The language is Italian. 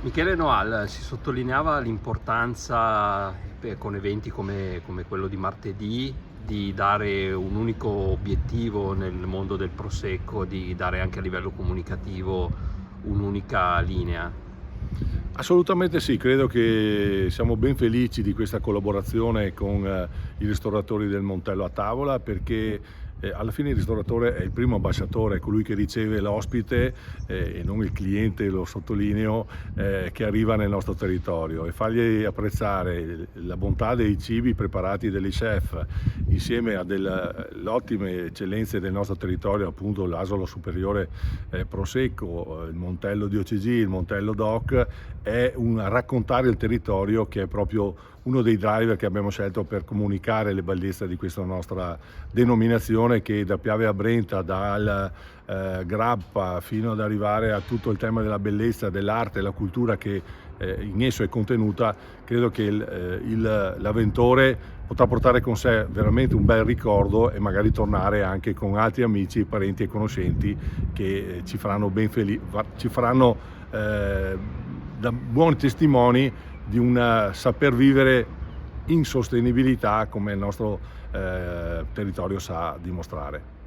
Michele Noal, si sottolineava l'importanza con eventi come quello di martedì di dare un unico obiettivo nel mondo del Prosecco, di dare anche a livello comunicativo un'unica linea. Assolutamente sì, credo che siamo ben felici di questa collaborazione con i ristoratori del Montello a tavola, perché alla fine il ristoratore è il primo ambasciatore, è colui che riceve l'ospite e non il cliente, lo sottolineo, che arriva nel nostro territorio, e fargli apprezzare la bontà dei cibi preparati dagli chef insieme a delle ottime eccellenze del nostro territorio, appunto l'Asolo Superiore Prosecco, il Montello di OCG, il Montello DOC, è un raccontare il territorio, che è proprio uno dei driver che abbiamo scelto per comunicare le bellezze di questa nostra denominazione, che da Piave a Brenta, dal grappa fino ad arrivare a tutto il tema della bellezza, dell'arte e la cultura che in esso è contenuta. Credo che l'avventore potrà portare con sé veramente un bel ricordo e magari tornare anche con altri amici, parenti e conoscenti che ci faranno da buoni testimoni di un saper vivere in sostenibilità, come il nostro territorio sa dimostrare.